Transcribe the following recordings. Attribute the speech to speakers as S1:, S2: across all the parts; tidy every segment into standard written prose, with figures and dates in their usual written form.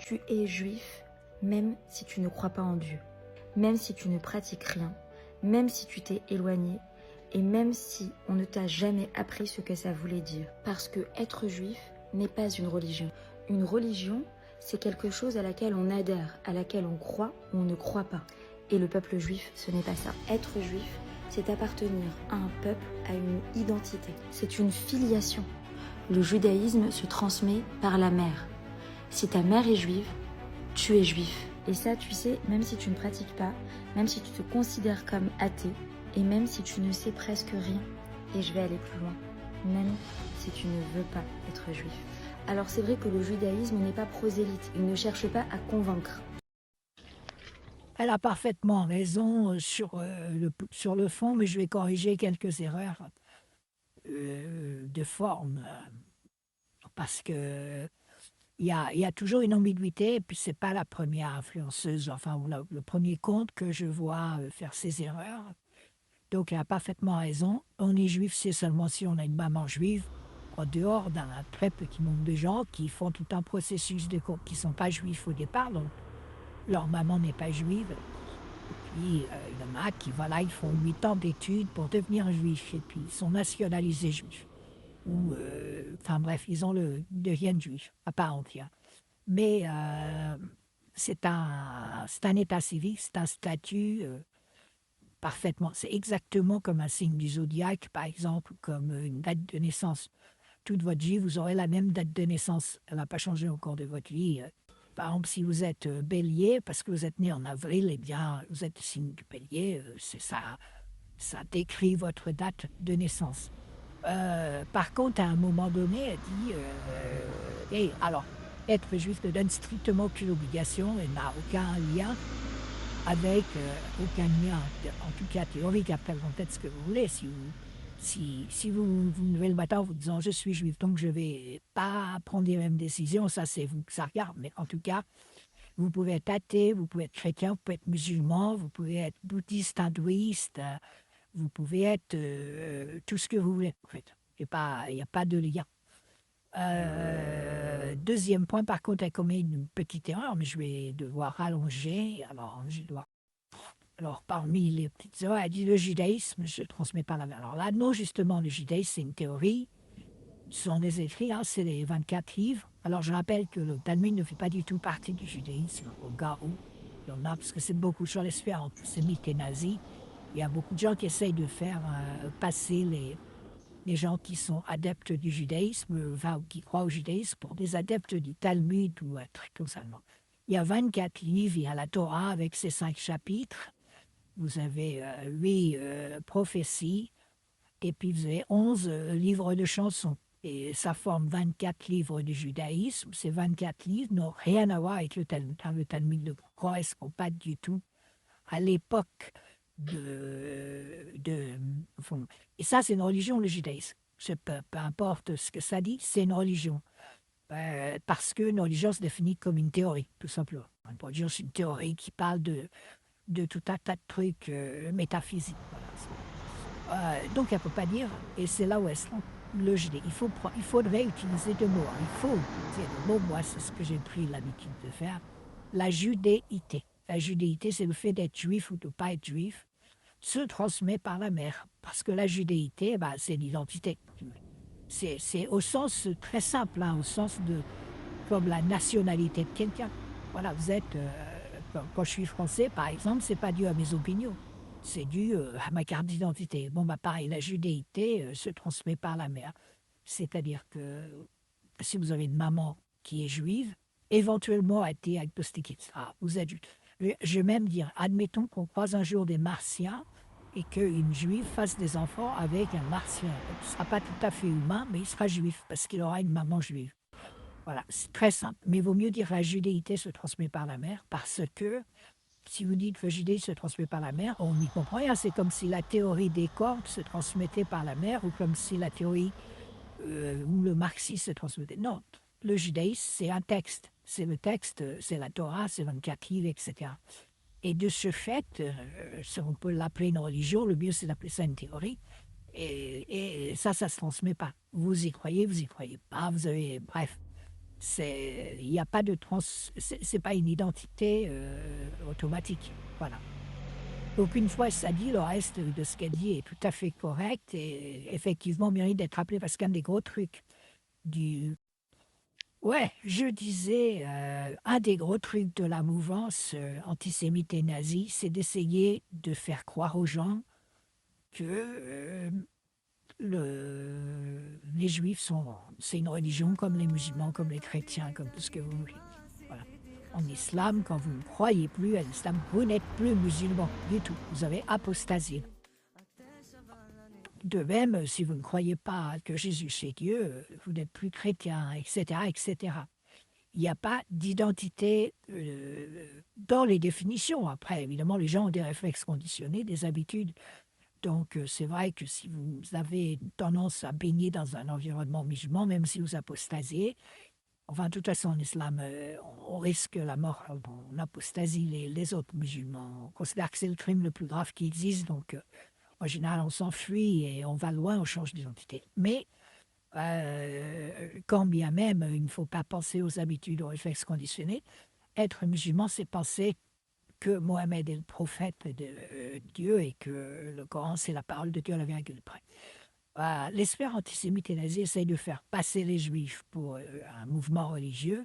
S1: Tu es juif même si tu ne crois pas en Dieu, même si tu ne pratiques rien, même si tu t'es éloigné et même si on ne t'a jamais appris ce que ça voulait dire. Parce que être juif n'est pas une religion. Une religion, c'est quelque chose à laquelle on adhère, à laquelle on croit ou on ne croit pas. Et le peuple juif, ce n'est pas ça. Être juif, c'est appartenir à un peuple, à une identité. C'est une filiation. Le judaïsme se transmet par la mère. Si ta mère est juive, tu es juif. Et ça, tu sais, même si tu ne pratiques pas, même si tu te considères comme athée, et même si tu ne sais presque rien, et je vais aller plus loin, même si tu ne veux pas être juif. Alors c'est vrai que le judaïsme n'est pas prosélyte, il ne cherche pas à convaincre.
S2: Elle a parfaitement raison sur le fond, mais je vais corriger quelques erreurs de forme, parce que il y a toujours une ambiguïté, et puis c'est pas la première influenceuse, enfin ou le premier compte que je vois faire ces erreurs. Donc elle a parfaitement raison. On est juif, c'est seulement si on a une maman juive, en dehors d'un très petit nombre de gens qui font tout un processus qui ne sont pas juifs au départ, donc leur maman n'est pas juive. Puis il y en a qui, voilà, ils font 8 ans d'études pour devenir juifs, et puis ils sont nationalisés juifs. Ou, enfin bref, ils deviennent juifs à part entière. Mais c'est un état civil, c'est un statut parfaitement. C'est exactement comme un signe du zodiaque, par exemple, comme une date de naissance. Toute votre vie, vous aurez la même date de naissance. Elle n'a pas changé au cours de votre vie. Par exemple, si vous êtes bélier, parce que vous êtes né en avril, eh bien, vous êtes signe du bélier, c'est ça, ça décrit votre date de naissance. Par contre, à un moment donné, elle dit, et alors, être juif ne donne strictement aucune obligation et n'a aucun lien avec aucun lien, en tout cas théorique. Après, vous faites ce que vous voulez. Si vous levez le matin en vous disant je suis juif, donc je ne vais pas prendre les mêmes décisions, ça c'est vous que ça regarde. Mais en tout cas, vous pouvez être athée, vous pouvez être chrétien, vous pouvez être musulman, vous pouvez être bouddhiste, hindouiste, vous pouvez être tout ce que vous voulez. En fait, il n'y a pas de lien. Deuxième point, par contre, elle commet une petite erreur, mais je vais devoir rallonger. Alors, parmi les petites erreurs, elle dit le judaïsme, je ne transmets pas la même. Alors là, non, justement, le judaïsme, c'est une théorie. Ce sont des écrits, hein, c'est les 24 livres. Alors, je rappelle que le Talmud ne fait pas du tout partie du judaïsme, au cas où il y en a, parce que c'est beaucoup, sur les sphères antisémites et nazis. Il y a beaucoup de gens qui essayent de faire passer les gens qui sont adeptes du judaïsme, enfin, qui croient au judaïsme, pour des adeptes du Talmud ou un truc comme ça. Non. Il y a 24 livres, il y a la Torah avec ses 5 chapitres, vous avez 8 prophéties, et puis vous avez 11 livres de chansons. Et ça forme 24 livres du judaïsme. Ces 24 livres n'ont rien à voir avec le Talmud. Le Talmud ne correspond pas du tout à l'époque enfin, et ça, c'est une religion, le judaïsme. Peu importe ce que ça dit, c'est une religion. Parce qu'une religion se définit comme une théorie, tout simplement. Une religion, c'est une théorie qui parle de tout un tas de trucs métaphysiques. Voilà. Donc, elle ne peut pas dire, et c'est là où elle se trompe, le judaïsme. Il faudrait utiliser deux mots. Il faut utiliser le mot, moi, c'est ce que j'ai pris l'habitude de faire, la judéité. La judéité, c'est le fait d'être juif ou de ne pas être juif, se transmet par la mère. Parce que la judéité, c'est l'identité. C'est au sens très simple, hein, au sens de comme la nationalité de quelqu'un. Voilà, vous êtes. Quand je suis français, par exemple, c'est pas dû à mes opinions. C'est dû à ma carte d'identité. Bon, pareil, la judéité se transmet par la mère. C'est-à-dire que si vous avez une maman qui est juive, éventuellement athée, agnostique, etc., vous êtes juif. Je vais même dire, admettons qu'on croise un jour des martiens et qu'une juive fasse des enfants avec un martien. Il ne sera pas tout à fait humain, mais il sera juif parce qu'il aura une maman juive. Voilà, c'est très simple. Mais il vaut mieux dire que la judéité se transmet par la mère parce que si vous dites que la judéité se transmet par la mère, on n'y comprend rien. C'est comme si la théorie des cordes se transmettait par la mère ou comme si la théorie ou le marxisme se transmettait. Non, le judaïsme, c'est un texte. C'est le texte, c'est la Torah, c'est 24 livres, etc. Et de ce fait, si on peut l'appeler une religion, le mieux c'est d'appeler ça une théorie. Et ça ne se transmet pas. Vous y croyez pas, vous avez... Bref. Il n'y a pas de c'est pas une identité automatique. Voilà. Donc une fois ça dit, le reste de ce qu'elle dit est tout à fait correct et effectivement mérite d'être rappelé parce qu'un des gros trucs du... Ouais, je disais, un des gros trucs de la mouvance antisémite et nazie, c'est d'essayer de faire croire aux gens que les juifs c'est une religion comme les musulmans, comme les chrétiens, comme tout ce que vous voulez. Voilà. En islam, quand vous ne croyez plus à l'islam, vous n'êtes plus musulman du tout. Vous avez apostasié. De même, si vous ne croyez pas que Jésus c'est Dieu, vous n'êtes plus chrétien, etc., etc. Il n'y a pas d'identité dans les définitions. Après, évidemment, les gens ont des réflexes conditionnés, des habitudes. Donc, c'est vrai que si vous avez tendance à baigner dans un environnement musulman, même si vous apostasiez, enfin, de toute façon, en islam, on risque la mort. On apostasie les autres musulmans. On considère que c'est le crime le plus grave qui existe. Donc, en général, on s'enfuit et on va loin, on change d'identité. Mais, quand bien même, il ne faut pas penser aux habitudes, aux réflexes conditionnés, être musulman, c'est penser que Mohamed est le prophète de Dieu et que le Coran, c'est la parole de Dieu à la virgule près. Les sphères antisémites et nazies essayent de faire passer les juifs pour un mouvement religieux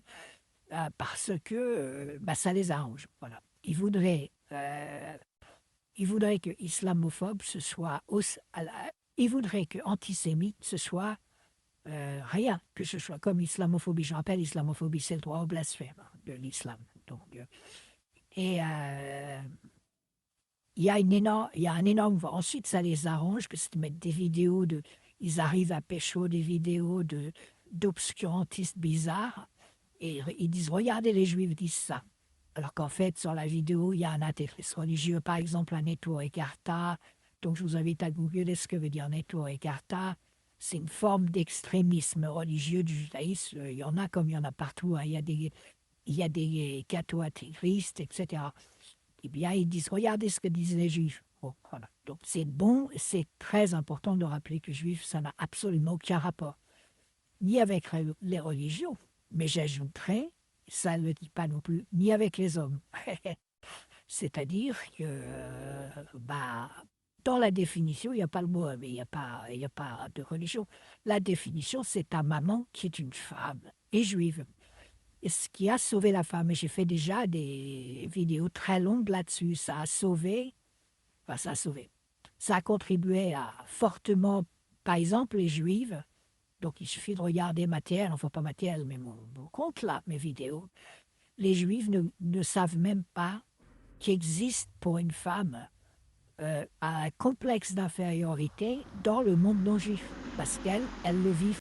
S2: parce que ça les arrange. Voilà. Ils voudraient que islamophobe, ce soit... Ils voudraient que antisémite, ce soit rien, que ce soit comme islamophobie. Je rappelle, islamophobie, c'est le droit au blasphème de l'islam. Donc, et il y a un énorme... Ensuite, ça les arrange parce qu'ils mettent des vidéos de... Ils arrivent à pécho des vidéos d'obscurantistes bizarres et ils disent, regardez, les juifs disent ça. Alors qu'en fait, sur la vidéo, il y a un intérêt religieux, par exemple, un Netto Ekarta. Donc, je vous invite à googler ce que veut dire Netto Ekarta. C'est une forme d'extrémisme religieux du judaïsme. Il y en a comme il y en a partout. Hein. Il y a des catho-intégristes, etc. Eh bien, ils disent, regardez ce que disent les juifs. Bon, voilà. Donc, c'est bon, c'est très important de rappeler que juif, ça n'a absolument aucun rapport, ni avec les religions, mais j'ajouterais, ça ne le dit pas non plus, ni avec les hommes. C'est-à-dire que, dans la définition, il n'y a pas le mot, mais il n'y a pas de religion. La définition, c'est ta maman qui est une femme et juive. Et ce qui a sauvé la femme, et j'ai fait déjà des vidéos très longues là-dessus, ça a sauvé, ça a contribué à fortement, par exemple, les juives. Donc, il suffit de regarder Mathiel, enfin pas Mathiel, mais mon compte là, mes vidéos. Les juifs ne savent même pas qu'il existe pour une femme un complexe d'infériorité dans le monde non juif, parce qu'elles le vivent